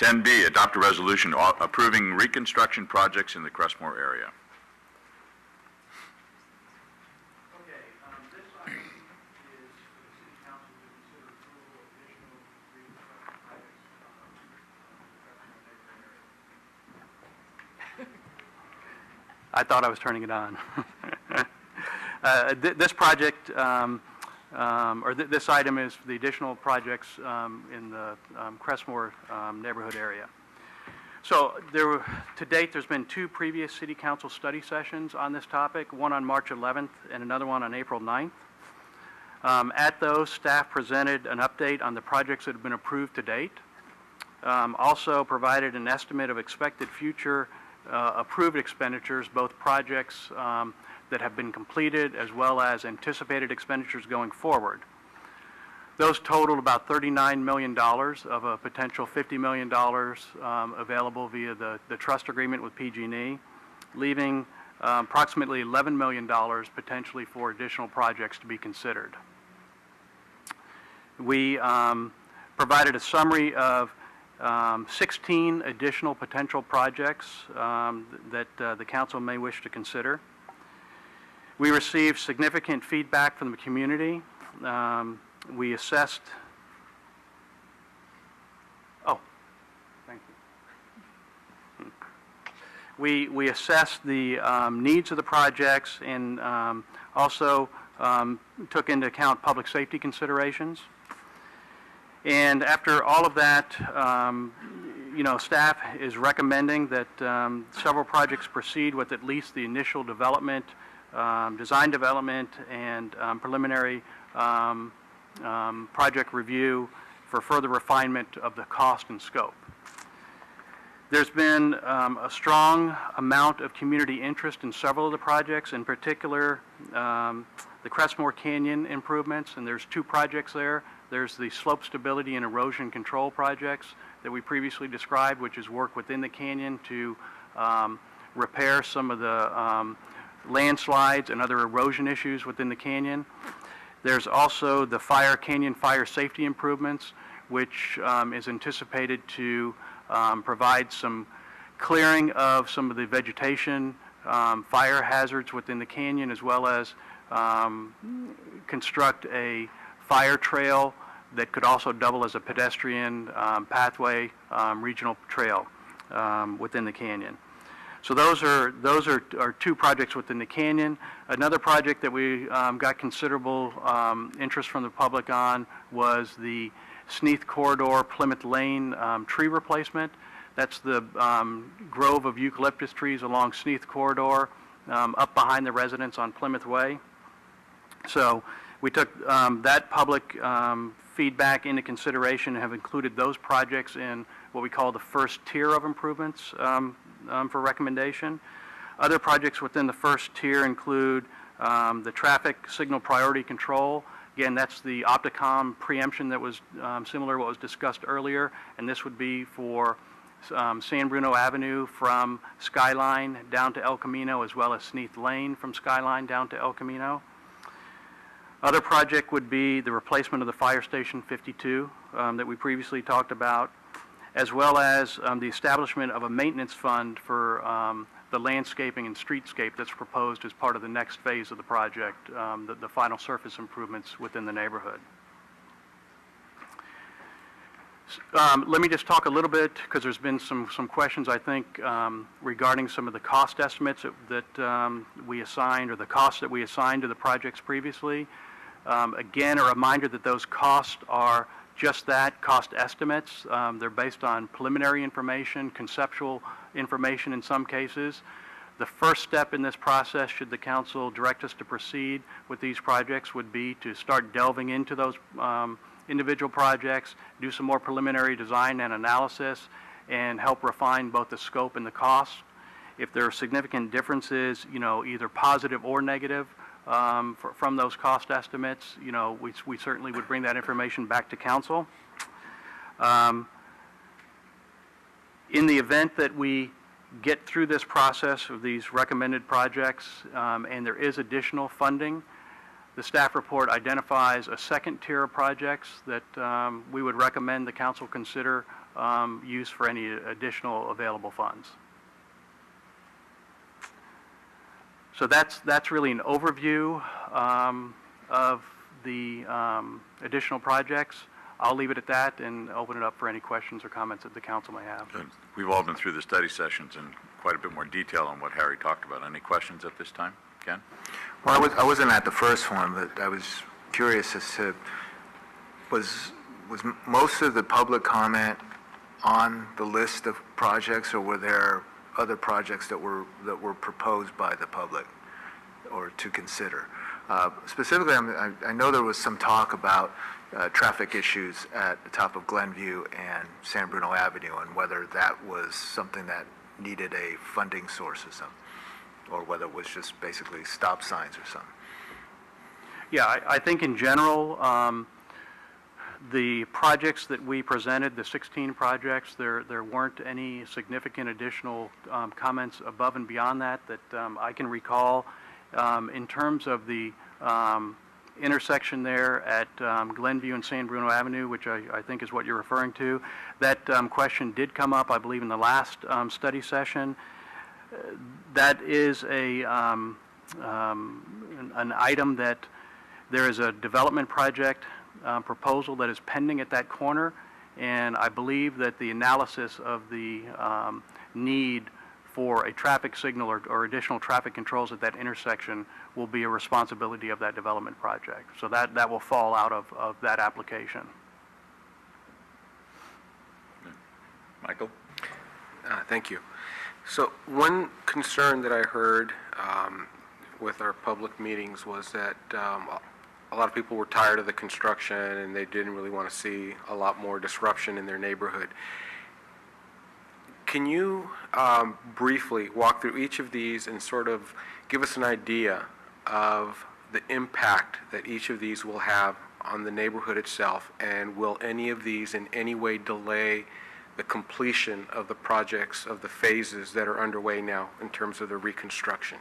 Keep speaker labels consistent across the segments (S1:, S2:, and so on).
S1: 10B, adopt a resolution approving reconstruction projects in the Crestmoor area.
S2: Okay, this item is for the City Council to consider approval of additional reconstruction projects in the Crestmoor area. I thought I was turning it on. This project, this item is the additional projects in the Crestmoor neighborhood area. So to date, there's been 2 previous City Council study sessions on this topic, one on March 11th and another one on April 9th. At those, staff presented an update on the projects that have been approved to date, also provided an estimate of expected future approved expenditures, both projects that have been completed as well as anticipated expenditures going forward. Those totaled about $39 million of a potential $50 million available via the trust agreement with PG&E, leaving approximately $11 million potentially for additional projects to be considered. We provided a summary of 16 additional potential projects that the council may wish to consider. We received significant feedback from the community. We assessed, thank you. We assessed the needs of the projects and also took into account public safety considerations. And after all of that, staff is recommending that several projects proceed with at least the initial development, design development, and preliminary project review for further refinement of the cost and scope. There's been a strong amount of community interest in several of the projects, in particular the Crestmoor Canyon improvements, and there's 2 projects there. There's the slope stability and erosion control projects that we previously described, which is work within the canyon to repair some of the landslides and other erosion issues within the canyon. There's also the canyon fire safety improvements, which is anticipated to provide some clearing of some of the vegetation, fire hazards within the canyon, as well as construct a fire trail that could also double as a pedestrian pathway regional trail within the canyon. So those are 2 projects within the canyon. Another project that we got considerable interest from the public on was the Sneath Corridor Plymouth Lane tree replacement. That's the grove of eucalyptus trees along Sneath Corridor up behind the residence on Plymouth Way. So we took that public feedback into consideration and have included those projects in what we call the first tier of improvements for recommendation. Other projects within the first tier include the traffic signal priority control. Again, that's the Opticom preemption that was similar to what was discussed earlier, and this would be for San Bruno Avenue from Skyline down to El Camino, as well as Sneath Lane from Skyline down to El Camino. Other project would be the replacement of the Fire Station 52 that we previously talked about, as well as the establishment of a maintenance fund for the landscaping and streetscape that's proposed as part of the next phase of the project, the final surface improvements within the neighborhood. Let me just talk a little bit, because there's been some questions, I think, regarding some of the cost estimates that we assigned, or the costs that we assigned to the projects previously. Again, a reminder that those costs are just that, cost estimates. They're based on preliminary information, conceptual information in some cases. The first step in this process, should the council direct us to proceed with these projects, would be to start delving into those individual projects, do some more preliminary design and analysis, and help refine both the scope and the cost. If there are significant differences, either positive or negative, from those cost estimates, we certainly would bring that information back to council. In the event that we get through this process of these recommended projects and there is additional funding, The staff report identifies a second tier of projects that we would recommend the council consider use for any additional available funds. So that's really an overview of the additional projects. I'll leave it at that and open it up for any questions or comments that the council may have.
S1: Good. We've all been through the study sessions in quite a bit more detail on what Harry talked about. Any questions at this time? Ken?
S3: Well, I wasn't at the first one, but I was curious as to, was most of the public comment on the list of projects, or were there other projects that were proposed by the public or to consider? Specifically, I know there was some talk about traffic issues at the top of Glenview and San Bruno Avenue, and whether that was something that needed a funding source or something, or whether it was just basically stop signs or something.
S2: Yeah, I think in general, the projects that we presented, the 16 projects, there weren't any significant additional comments above and beyond that I can recall. In terms of the intersection there at Glenview and San Bruno Avenue, which I think is what you're referring to, that question did come up, I believe, in the last study session. That is an item that there is a development project proposal that is pending at that corner, and I believe that the analysis of the need for a traffic signal or additional traffic controls at that intersection will be a responsibility of that development project. So that will fall out of that application.
S1: Michael?
S4: Thank you. So one concern that I heard with our public meetings was that a lot of people were tired of the construction and they didn't really want to see a lot more disruption in their neighborhood. Can you briefly walk through each of these and sort of give us an idea of the impact that each of these will have on the neighborhood itself, and will any of these in any way delay the completion of the projects, of the phases that are underway now in terms of the reconstruction?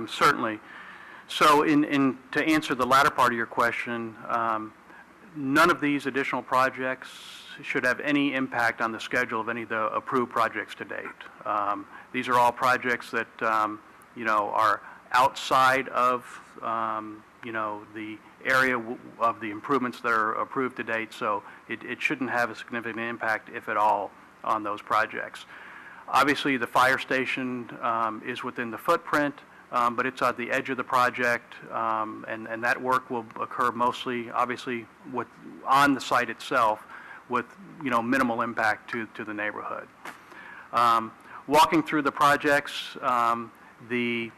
S2: Certainly. So to answer the latter part of your question, none of these additional projects should have any impact on the schedule of any of the approved projects to date. These are all projects that are outside of the area of the improvements that are approved to date, so it shouldn't have a significant impact, if at all, on those projects. Obviously, the fire station is within the footprint, but it's at the edge of the project, and that work will occur mostly, obviously, on the site itself, with minimal impact to the neighborhood. Walking through the projects, the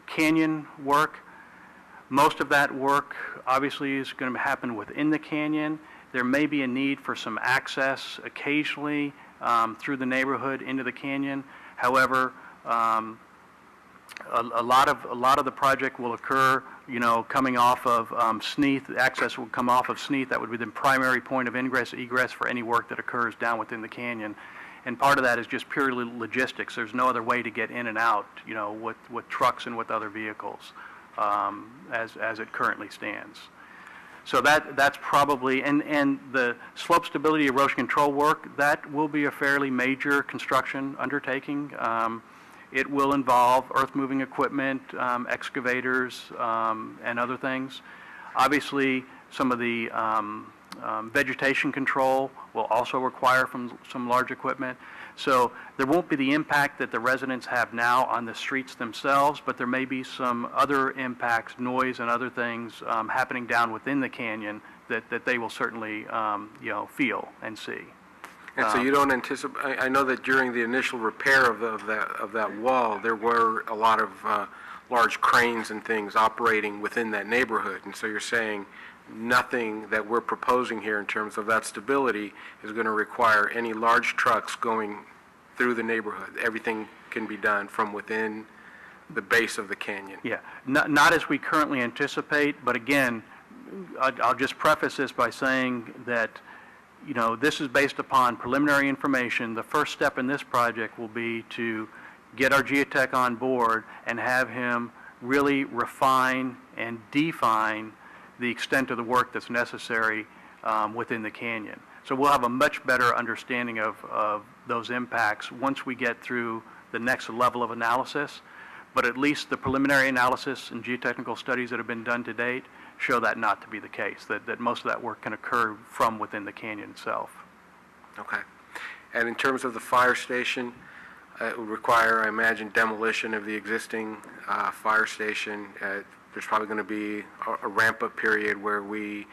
S2: canyon work, most of that work obviously is going to happen within the canyon. There may be a need for some access occasionally through the neighborhood into the canyon. However, a lot of the project will occur, coming off of Sneath. The access will come off of Sneath. That would be the primary point of ingress, egress for any work that occurs down within the canyon. And part of that is just purely logistics. There's no other way to get in and out, with trucks and with other vehicles, as it currently stands. So that's probably, and the slope stability erosion control work, that will be a fairly major construction undertaking. It will involve earth-moving equipment, excavators, and other things. Obviously, some of the vegetation control will also require some large equipment. So there won't be the impact that the residents have now on the streets themselves, but there may be some other impacts, noise and other things happening down within the canyon that they will certainly feel and see.
S4: And so you don't anticipate, I know that during the initial repair of that wall, there were a lot of large cranes and things operating within that neighborhood. And so you're saying nothing that we're proposing here in terms of that stability is going to require any large trucks going through the neighborhood. Everything can be done from within the base of the canyon.
S2: Yeah, not as we currently anticipate, but again, I'll just preface this by saying that this is based upon preliminary information. The first step in this project will be to get our geotech on board and have him really refine and define the extent of the work that's necessary within the canyon. So we'll have a much better understanding of those impacts once we get through the next level of analysis. But at least the preliminary analysis and geotechnical studies that have been done to date show that not to be the case, that most of that work can occur from within the canyon itself.
S4: Okay. And in terms of the fire station, it would require, I imagine, demolition of the existing fire station. There's probably going to be a ramp-up period where we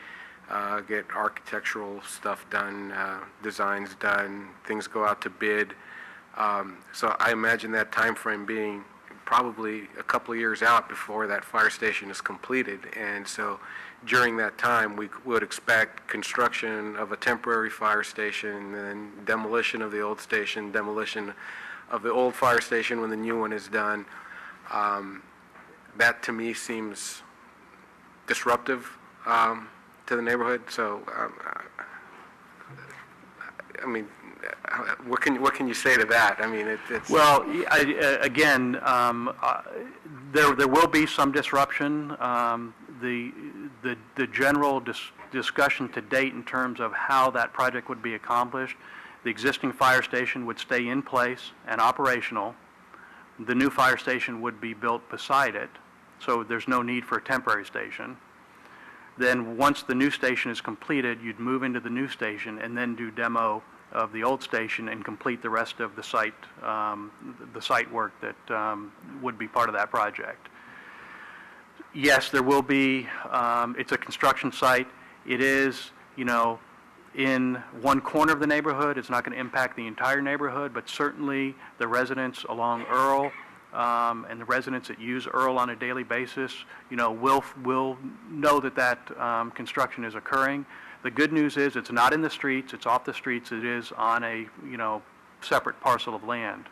S4: get architectural stuff done, designs done, things go out to bid. So I imagine that time frame being probably a couple of years out before that fire station is completed. And so during that time, we would expect construction of a temporary fire station, then demolition of the old station, demolition of the old fire station when the new one is done. That to me seems disruptive to the neighborhood. So, I mean, what can you say to that? I mean, it's...
S2: Well, again, there will be some disruption. The general discussion to date in terms of how that project would be accomplished, the existing fire station would stay in place and operational. The new fire station would be built beside it, so there's no need for a temporary station. Then once the new station is completed, you'd move into the new station and then do demo of the old station and complete the rest of the site work that would be part of that project. Yes, there will be, it's a construction site. It is, in one corner of the neighborhood. It's not going to impact the entire neighborhood, but certainly the residents along Earl and the residents that use Earl on a daily basis, will know that construction is occurring. The good news is it's not in the streets, it's off the streets, it is on a, separate parcel of land.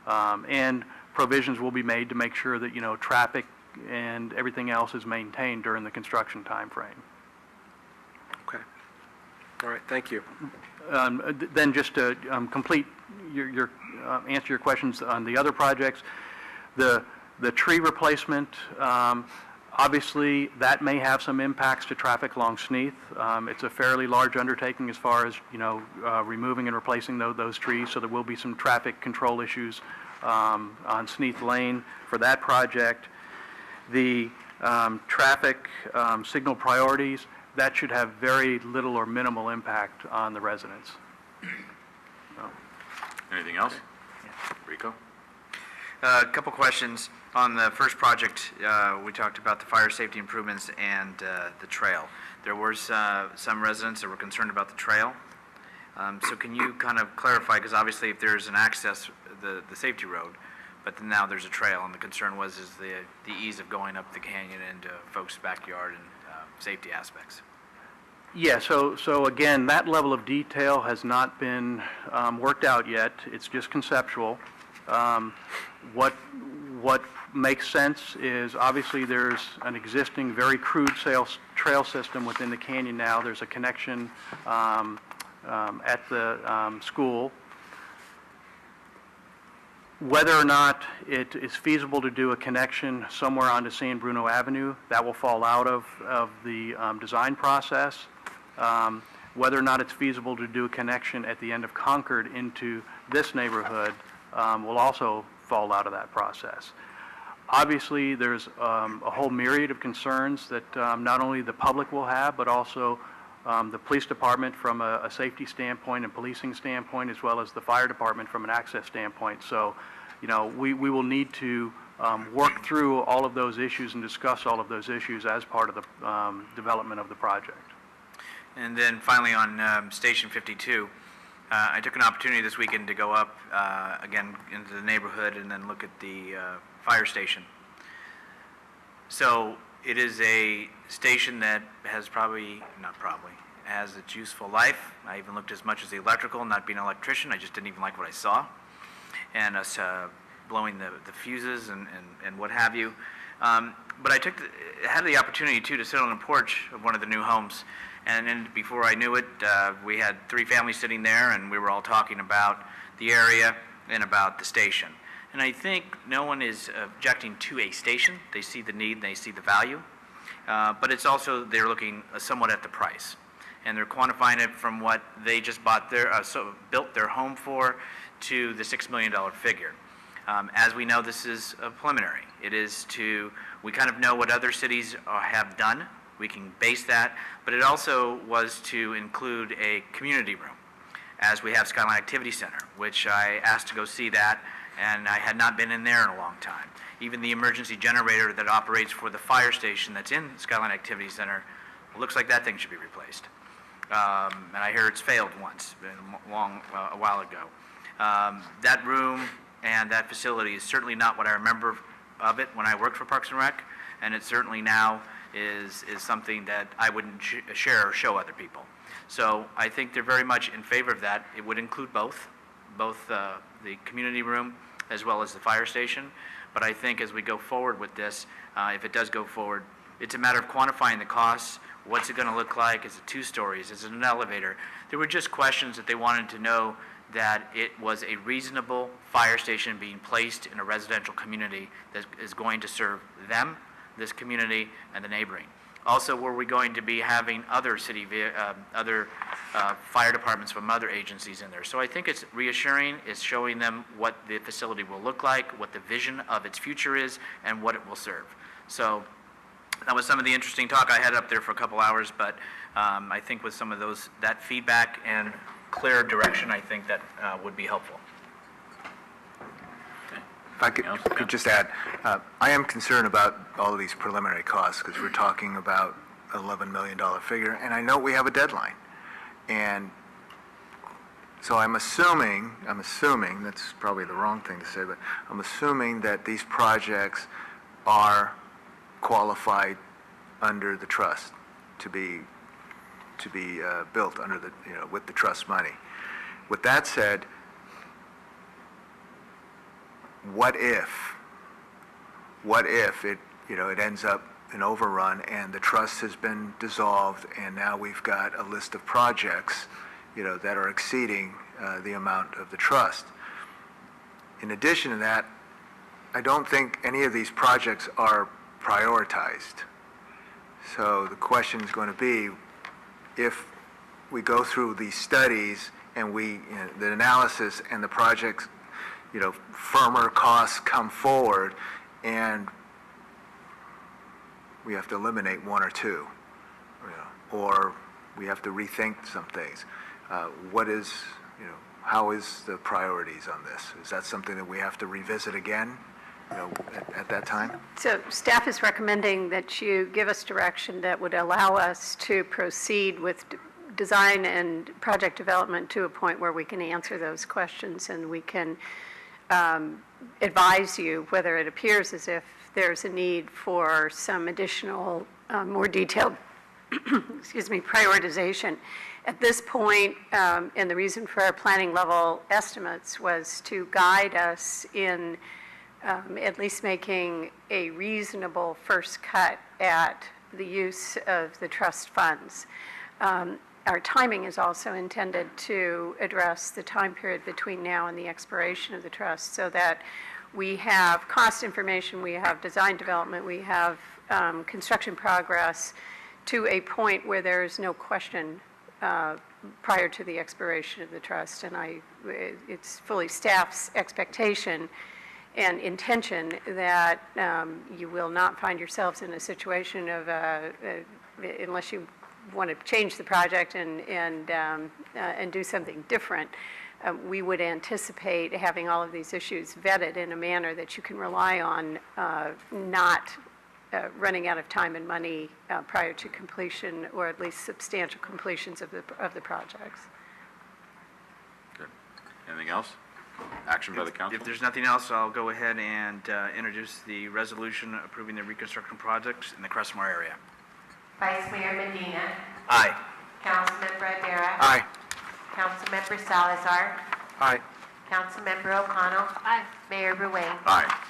S2: And provisions will be made to make sure that, traffic and everything else is maintained during the construction time frame.
S4: Okay. All right, thank you.
S2: Then just to complete answer your questions on the other projects, the tree replacement, obviously, that may have some impacts to traffic along Sneath. It's a fairly large undertaking as far as, removing and replacing those trees, so there will be some traffic control issues on Sneath Lane for that project. The traffic signal priorities, that should have very little or minimal impact on the residents.
S1: Anything else? Rico?
S5: A couple questions. On the first project, we talked about the fire safety improvements and the trail. There were some residents that were concerned about the trail. So can you kind of clarify, because obviously if there's an access, the safety road, but then now there's a trail, and the concern is the ease of going up the canyon into folks' backyard and safety aspects.
S2: Yeah, so again, that level of detail has not been worked out yet. It's just conceptual. What makes sense is obviously there's an existing very crude trail system within the canyon now. There's a connection at the school. Whether or not it is feasible to do a connection somewhere onto San Bruno Avenue, that will fall out of the design process. Whether or not it's feasible to do a connection at the end of Concord into this neighborhood will also fall out of that process. Obviously, there's a whole myriad of concerns that not only the public will have, but also the police department from a safety standpoint and policing standpoint, as well as the fire department from an access standpoint. So, we will need to work through all of those issues and discuss all of those issues as part of the development of the project.
S5: And then finally on Station 52, I took an opportunity this weekend to go up again into the neighborhood and then look at the fire station. So it is a station that has has its useful life. I even looked as much as the electrical, not being an electrician, I just didn't even like what I saw. And us blowing the fuses and what have you. But I had the opportunity too to sit on the porch of one of the new homes. And then before I knew it, we had 3 families sitting there, and we were all talking about the area and about the station. And I think no one is objecting to a station. They see the need and they see the value. But it's also, they're looking somewhat at the price. And they're quantifying it from what they just built their home for to the $6 million figure. As we know, this is preliminary. It is we kind of know what other cities have done. We can base that, but it also was to include a community room, as we have Skyline Activity Center, which I asked to go see that, and I had not been in there in a long time. Even the emergency generator that operates for the fire station that's in Skyline Activity Center, looks like that thing should be replaced. And I hear it's failed once, a while ago. That room and that facility is certainly not what I remember of it when I worked for Parks and Rec, and it certainly now is something that I wouldn't share or show other people. So I think they're very much in favor of that. It would include both the community room as well as the fire station. But I think as we go forward with this, if it does go forward, it's a matter of quantifying the costs. What's it going to look like? Is it 2 stories? Is it an elevator? There were just questions that they wanted to know that it was a reasonable fire station being placed in a residential community that is going to serve them, this community, and the neighboring. Also, were we going to be having other fire departments from other agencies in there? So I think it's reassuring. It's showing them what the facility will look like, what the vision of its future is, and what it will serve. So that was some of the interesting talk. I had up there for a couple hours, but I think with some of that feedback and clear direction, I think that would be helpful.
S3: If I could just add, I am concerned about all of these preliminary costs because we're talking about $11 million figure, and I know we have a deadline. And so I'm assuming, that's probably the wrong thing to say, but I'm assuming that these projects are qualified under the trust to be built under the, with the trust money. With that said, what if it, it ends up an overrun and the trust has been dissolved and now we've got a list of projects, that are exceeding the amount of the trust. In addition to that, I don't think any of these projects are prioritized. So the question is going to be, if we go through these studies and the analysis and the projects, firmer costs come forward and we have to eliminate 1 or 2, or we have to rethink some things. How is the priorities on this? Is that something that we have to revisit again, at that time?
S6: So staff is recommending that you give us direction that would allow us to proceed with design and project development to a point where we can answer those questions and we can advise you whether it appears as if there's a need for some additional, more detailed, prioritization. At this point, and the reason for our planning level estimates was to guide us in at least making a reasonable first cut at the use of the trust funds. Our timing is also intended to address the time period between now and the expiration of the trust so that we have cost information, we have design development, we have construction progress to a point where there is no question prior to the expiration of the trust. And it's fully staff's expectation and intention that you will not find yourselves in a situation of, unless you want to change the project and do something different, we would anticipate having all of these issues vetted in a manner that you can rely on, not running out of time and money prior to completion, or at least substantial completions of the projects.
S1: Good. Anything else? Action by the council?
S5: If there's nothing else, I'll go ahead and introduce the resolution approving the reconstruction projects in the Crestmoor area.
S7: Vice Mayor Medina.
S5: Aye.
S7: Councilmember Adair.
S3: Aye.
S7: Councilmember Salazar.
S4: Aye.
S7: Councilmember O'Connell.
S6: Aye.
S7: Mayor Ruane.
S1: Aye.